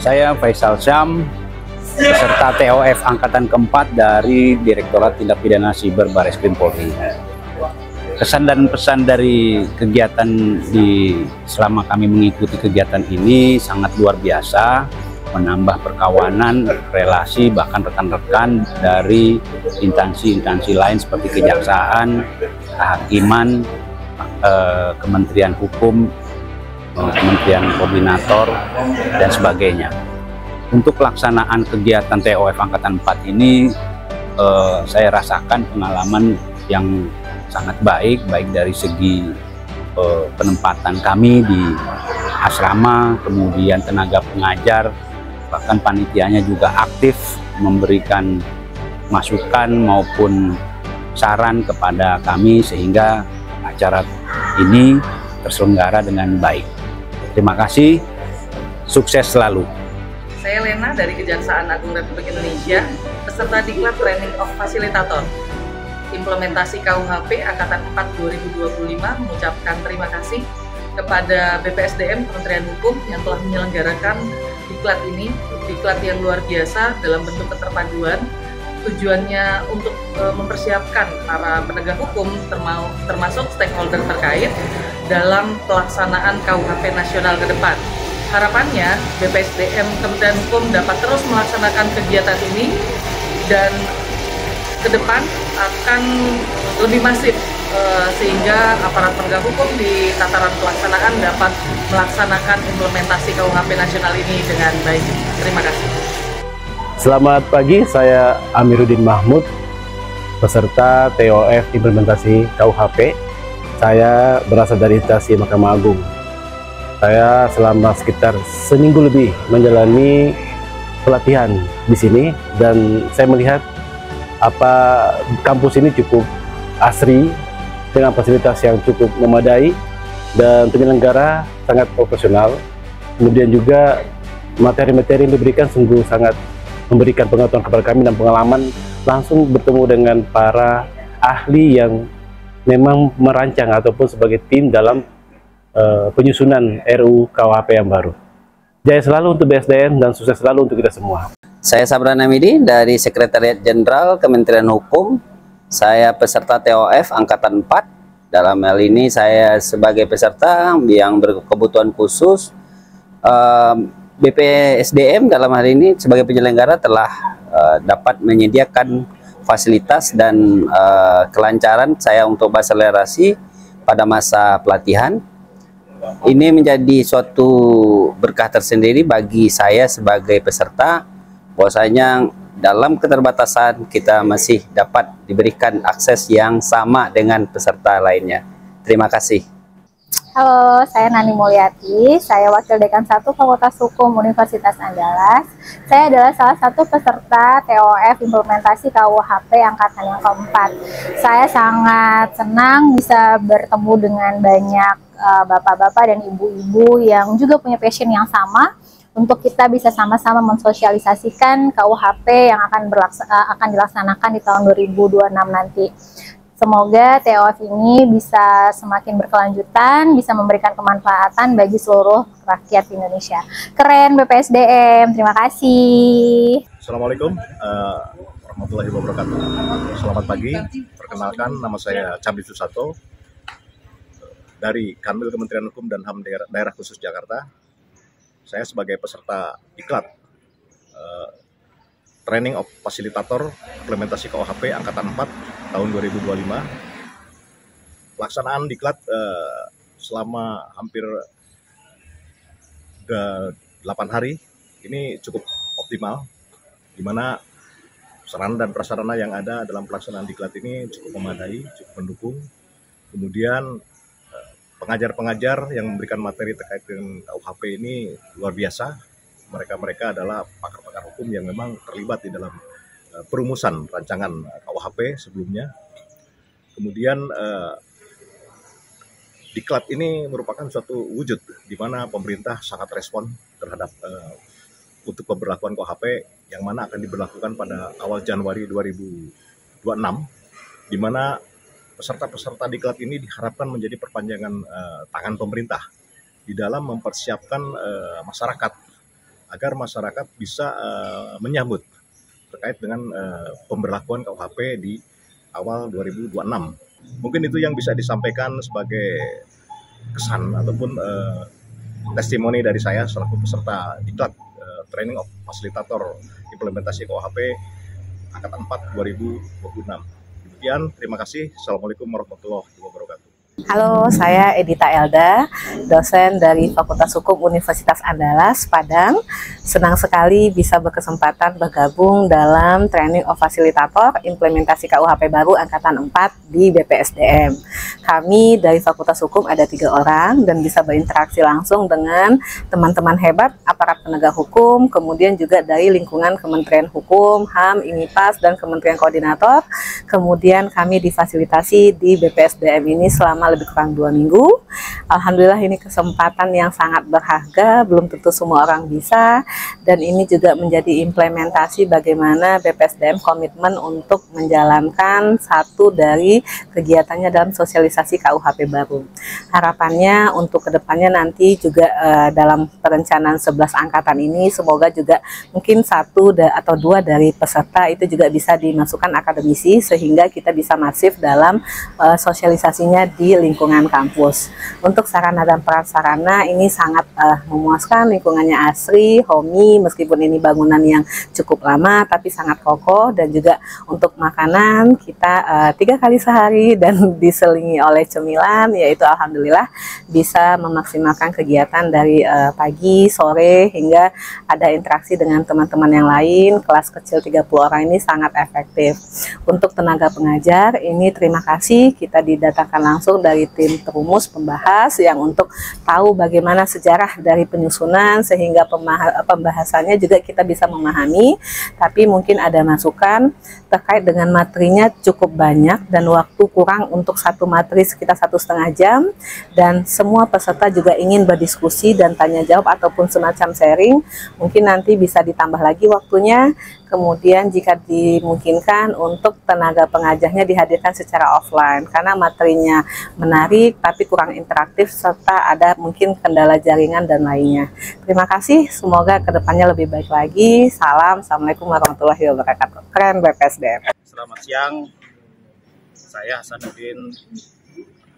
Saya Faisal Syam, peserta TOF Angkatan keempat dari Direktorat Tindak Pidana Siber Bareskrim Polri. Kesan dan pesan dari kegiatan selama kami mengikuti kegiatan ini sangat luar biasa, menambah perkawanan, relasi, bahkan rekan-rekan dari instansi-instansi lain seperti kejaksaan, kehakiman, Kementerian Hukum, Kementerian Koordinator, dan sebagainya. Untuk pelaksanaan kegiatan TOF Angkatan 4 ini, saya rasakan pengalaman yang sangat baik dari segi penempatan kami di asrama, kemudian tenaga pengajar, bahkan panitianya juga aktif memberikan masukan maupun saran kepada kami sehingga acara ini terselenggara dengan baik. Terima kasih, sukses selalu. Saya Lena dari Kejaksaan Agung Republik Indonesia, peserta Diklat Training of Facilitator. Implementasi KUHP Angkatan 4 2025 mengucapkan terima kasih kepada BPSDM Kementerian Hukum yang telah menyelenggarakan diklat ini, diklat yang luar biasa dalam bentuk keterpaduan. Tujuannya untuk mempersiapkan para penegak hukum termasuk stakeholder terkait dalam pelaksanaan KUHP nasional ke depan. Harapannya BPSDM Kementerian Hukum dapat terus melaksanakan kegiatan ini dan ke depan akan lebih masif sehingga aparat penegak hukum di tataran pelaksanaan dapat melaksanakan implementasi KUHP nasional ini dengan baik. Terima kasih. Selamat pagi, saya Amiruddin Mahmud, peserta TOF implementasi KUHP. Saya berasal dari instansi Mahkamah Agung. Saya selama sekitar seminggu lebih menjalani pelatihan di sini dan saya melihat kampus ini cukup asri dengan fasilitas yang cukup memadai dan penyelenggara sangat profesional. Kemudian juga materi-materi yang diberikan sungguh sangat memberikan pengetahuan kepada kami dan pengalaman langsung bertemu dengan para ahli yang memang merancang ataupun sebagai tim dalam penyusunan RUU KUHP yang baru. Jaya selalu untuk BSDM dan sukses selalu untuk kita semua. Saya Sabran Hamidi dari Sekretariat Jenderal Kementerian Hukum. Saya peserta TOF Angkatan 4. Dalam hal ini saya sebagai peserta yang berkebutuhan khusus. BPSDM dalam hal ini sebagai penyelenggara telah dapat menyediakan fasilitas dan kelancaran saya untuk berakselerasi pada masa pelatihan. Ini menjadi suatu berkah tersendiri bagi saya sebagai peserta, bahwasanya dalam keterbatasan kita masih dapat diberikan akses yang sama dengan peserta lainnya. Terima kasih. Halo, saya Nani Mulyati, saya Wakil Dekan 1 Fakultas Hukum Universitas Andalas. Saya adalah salah satu peserta TOF implementasi KUHP angkatan yang keempat. Saya sangat senang bisa bertemu dengan banyak bapak-bapak dan ibu-ibu yang juga punya passion yang sama untuk kita bisa sama-sama mensosialisasikan KUHP yang akan dilaksanakan di tahun 2026 nanti. Semoga TOF ini bisa semakin berkelanjutan, bisa memberikan kemanfaatan bagi seluruh rakyat Indonesia. Keren BPSDM, terima kasih. Assalamualaikum warahmatullahi wabarakatuh. Selamat pagi, perkenalkan nama saya Cabdi Susato dari Kanwil Kementerian Hukum dan HAM Daerah Khusus Jakarta. Saya sebagai peserta diklat Training of Facilitator implementasi KUHP Angkatan 4 tahun 2025. Pelaksanaan diklat selama hampir 8 hari ini cukup optimal, di mana sarana dan prasarana yang ada dalam pelaksanaan diklat ini cukup memadai, cukup mendukung. Kemudian pengajar-pengajar yang memberikan materi terkait dengan KUHP ini luar biasa. Mereka adalah pakar-pakar hukum yang memang terlibat di dalam perumusan rancangan KUHP sebelumnya. Kemudian diklat ini merupakan suatu wujud di mana pemerintah sangat respon terhadap untuk pemberlakuan KUHP yang mana akan diberlakukan pada awal Januari 2026, di mana peserta-peserta diklat ini diharapkan menjadi perpanjangan tangan pemerintah di dalam mempersiapkan masyarakat agar masyarakat bisa menyambut terkait dengan pemberlakuan KUHP di awal 2026. Mungkin itu yang bisa disampaikan sebagai kesan ataupun testimoni dari saya selaku peserta diklat Training of Fasilitator Implementasi KUHP Angkatan 4 2026. Demikian, terima kasih. Assalamualaikum warahmatullahi wabarakatuh. Halo, saya Edita Elda, dosen dari Fakultas Hukum Universitas Andalas, Padang. Senang sekali bisa berkesempatan bergabung dalam Training of Fasilitator Implementasi KUHP baru Angkatan 4 di BPSDM. Kami dari Fakultas Hukum ada 3 orang dan bisa berinteraksi langsung dengan teman-teman hebat aparat penegak hukum, kemudian juga dari lingkungan Kementerian Hukum, HAM, IMIPAS, dan Kementerian Koordinator. Kemudian kami difasilitasi di BPSDM ini selama lebih kurang 2 minggu. Alhamdulillah ini kesempatan yang sangat berharga, belum tentu semua orang bisa, dan ini juga menjadi implementasi bagaimana BPSDM komitmen untuk menjalankan satu dari kegiatannya dalam sosialisasi KUHP baru. Harapannya untuk kedepannya nanti juga dalam perencanaan 11 angkatan ini semoga juga mungkin 1 atau 2 dari peserta itu juga bisa dimasukkan akademisi sehingga kita bisa masif dalam sosialisasinya di lingkungan kampus. Untuk sarana dan prasarana ini sangat memuaskan, lingkungannya asri, homey, meskipun ini bangunan yang cukup lama tapi sangat kokoh, dan juga untuk makanan kita 3 kali sehari dan diselingi oleh cemilan, yaitu alhamdulillah bisa memaksimalkan kegiatan dari pagi, sore, hingga ada interaksi dengan teman-teman yang lain. Kelas kecil 30 orang ini sangat efektif. Untuk tenaga pengajar ini terima kasih, kita didatangkan langsung dari tim perumus pembahas yang untuk tahu bagaimana sejarah dari penyusunan sehingga pembahasannya juga kita bisa memahami, tapi mungkin ada masukan terkait dengan materinya cukup banyak dan waktu kurang untuk satu materi sekitar 1,5 jam, dan semua peserta juga ingin berdiskusi dan tanya jawab ataupun semacam sharing, mungkin nanti bisa ditambah lagi waktunya. Kemudian jika dimungkinkan untuk tenaga pengajarnya dihadirkan secara offline karena materinya menarik tapi kurang interaktif serta ada mungkin kendala jaringan dan lainnya. Terima kasih, semoga kedepannya lebih baik lagi. Salam, Assalamualaikum warahmatullahi wabarakatuh. Keren BPSDM. Selamat siang, saya Hasanuddin,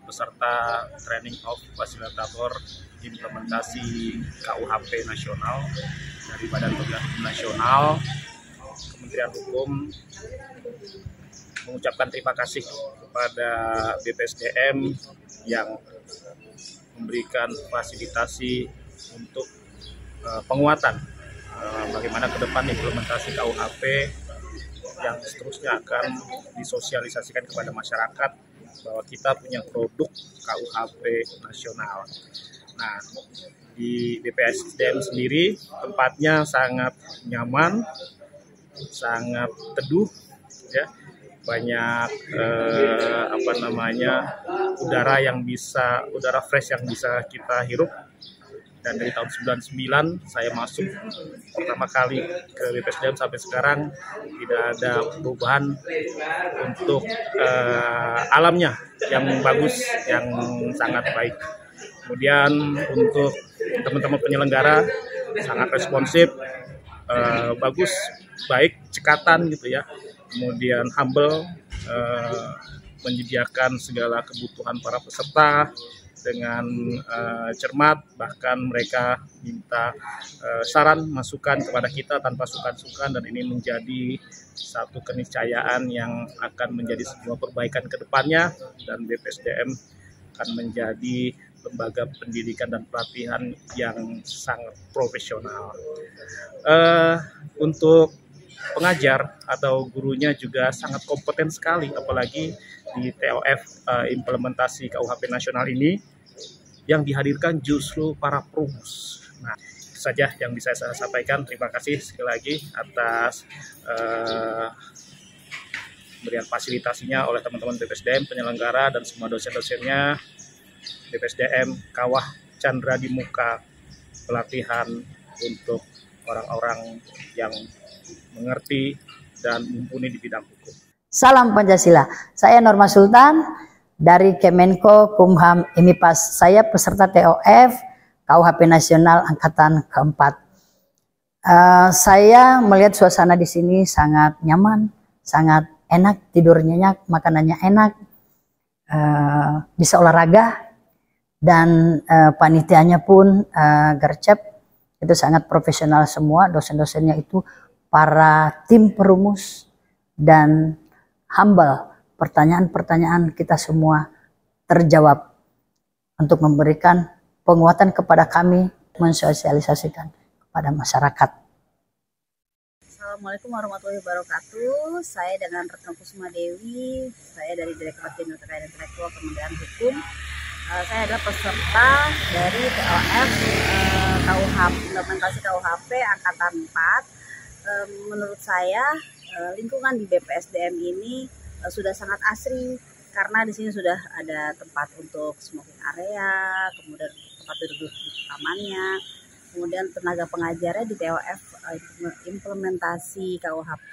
peserta Training of Fasilitator Implementasi KUHP Nasional dari Badan Pemilihan Hukum Nasional. Kementerian Hukum mengucapkan terima kasih kepada BPSDM yang memberikan fasilitasi untuk penguatan bagaimana ke depan implementasi KUHP yang seterusnya akan disosialisasikan kepada masyarakat bahwa kita punya produk KUHP nasional. Nah, di BPSDM sendiri tempatnya sangat nyaman, sangat teduh, ya, banyak udara fresh yang bisa kita hirup. Dan dari tahun 99 saya masuk pertama kali ke BPSDM sampai sekarang tidak ada perubahan untuk alamnya yang bagus, yang sangat baik. Kemudian untuk teman-teman penyelenggara sangat responsif, bagus, baik, cekatan gitu ya. Kemudian humble, menyediakan segala kebutuhan para peserta dengan cermat, bahkan mereka minta saran, masukan kepada kita tanpa sungkan-sungkan, dan ini menjadi satu keniscayaan yang akan menjadi sebuah perbaikan ke depannya, dan BPSDM akan menjadi lembaga pendidikan dan pelatihan yang sangat profesional. Untuk pengajar atau gurunya juga sangat kompeten sekali, apalagi di TOF implementasi KUHP nasional ini yang dihadirkan justru para perumus. Nah, itu saja yang bisa saya sampaikan. Terima kasih sekali lagi atas pemberian fasilitasinya oleh teman-teman BPSDM, penyelenggara, dan semua dosen-dosennya. BPSDM Kawah Chandra di Muka, pelatihan untuk orang-orang yang mengerti dan mumpuni di bidang hukum. Salam Pancasila. Saya Norma Sultan dari Kemenko Kumham IMIPAS. Saya peserta TOF KUHP Nasional Angkatan keempat. Saya melihat suasana di sini sangat nyaman, sangat enak, tidurnya nyenyak, makanannya enak, bisa olahraga, dan panitianya pun gercep, itu sangat profesional semua, dosen-dosennya itu para tim perumus dan humble. Pertanyaan-pertanyaan kita semua terjawab untuk memberikan penguatan kepada kami, mensosialisasikan kepada masyarakat. Assalamualaikum warahmatullahi wabarakatuh. Saya dengan Retno Kusuma Dewi. Saya dari Direktorat Jenderal Kekayaan Intelektual Kementerian Hukum. Saya adalah peserta dari TOF Implementasi KUHP Angkatan 4. Menurut saya lingkungan di BPSDM ini sudah sangat asri karena di sini sudah ada tempat untuk smoking area, kemudian tempat duduk di tamannya. Kemudian tenaga pengajarnya di TOF implementasi KUHP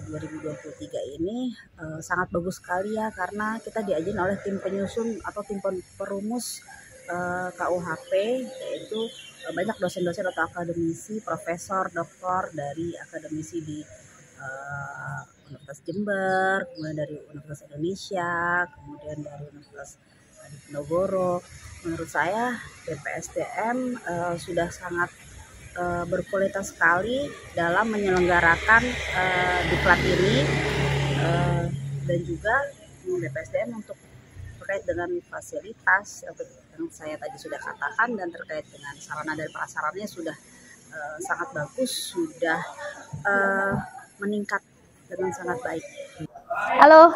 2023 ini sangat bagus sekali ya, karena kita diajarin oleh tim penyusun atau tim perumus KUHP, yaitu banyak dosen-dosen atau akademisi, profesor, doktor dari akademisi di Universitas Jember, kemudian dari Universitas Indonesia, kemudian dari Universitas Diponegoro. Menurut saya BPSDM sudah sangat berkualitas sekali dalam menyelenggarakan diklat ini, dan juga BPSDM untuk terkait dengan fasilitas yang saya tadi sudah katakan, dan terkait dengan sarana dan prasarannya sudah sangat bagus, sudah meningkat dengan sangat baik. Halo,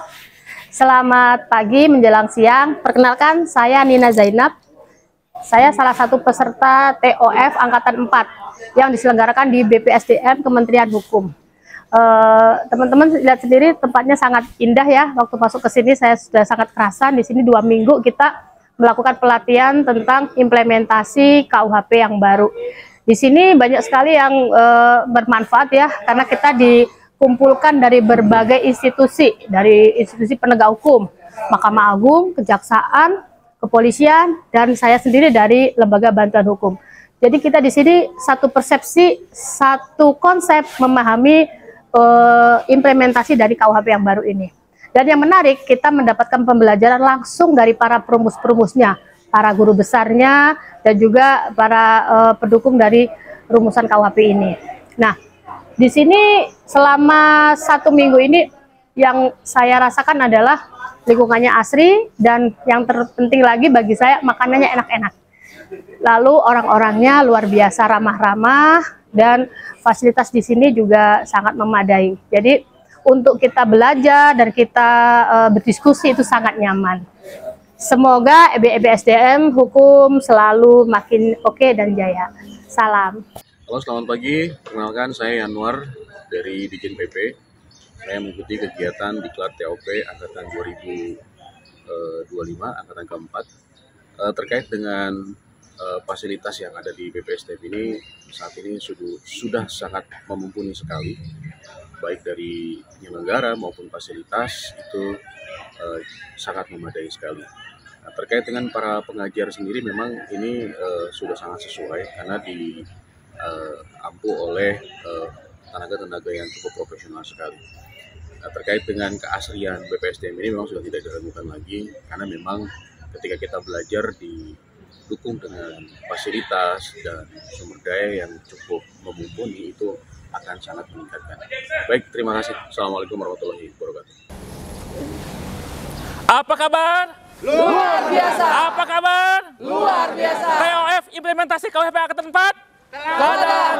selamat pagi menjelang siang. Perkenalkan, saya Nina Zainab. Saya salah satu peserta TOF Angkatan 4 yang diselenggarakan di BPSDM Kementerian Hukum. Teman-teman lihat sendiri, tempatnya sangat indah ya. Waktu masuk ke sini saya sudah sangat kerasan. Di sini 2 minggu kita melakukan pelatihan tentang implementasi KUHP yang baru. Di sini banyak sekali yang bermanfaat ya, karena kita dikumpulkan dari berbagai institusi, dari institusi penegak hukum, Mahkamah Agung, Kejaksaan, Kepolisian, dan saya sendiri dari Lembaga Bantuan Hukum. Jadi kita di sini satu persepsi, satu konsep memahami implementasi dari KUHP yang baru ini. Dan yang menarik, kita mendapatkan pembelajaran langsung dari para perumus-perumusnya, para guru besarnya, dan juga para pendukung dari rumusan KUHP ini. Nah, di sini selama 1 minggu ini yang saya rasakan adalah lingkungannya asri, dan yang terpenting lagi bagi saya, makanannya enak-enak. Lalu orang-orangnya luar biasa ramah-ramah, dan fasilitas di sini juga sangat memadai. Jadi untuk kita belajar dan kita berdiskusi itu sangat nyaman. Semoga BPSDM Hukum selalu makin oke dan jaya. Salam. Halo, selamat pagi. Perkenalkan, saya Yanwar dari Dijen PP. Saya mengikuti kegiatan diklat TOP Angkatan 2025, Angkatan keempat. Terkait dengan fasilitas yang ada di BPSDM ini, saat ini sudah sangat mumpuni sekali. Baik dari penyelenggara maupun fasilitas itu sangat memadai sekali. Nah, terkait dengan para pengajar sendiri, memang ini sudah sangat sesuai karena diampu oleh tenaga-tenaga yang cukup profesional sekali. Nah, terkait dengan keasrian BPSDM ini memang sudah tidak diragukan lagi, karena memang ketika kita belajar didukung dengan fasilitas dan sumber daya yang cukup mumpuni, itu akan sangat meningkatkan. Baik, terima kasih. Assalamualaikum warahmatullahi wabarakatuh. Apa kabar? Luar biasa. Apa kabar? Luar biasa. TOF implementasi KUHP Angkatan 4? Teladan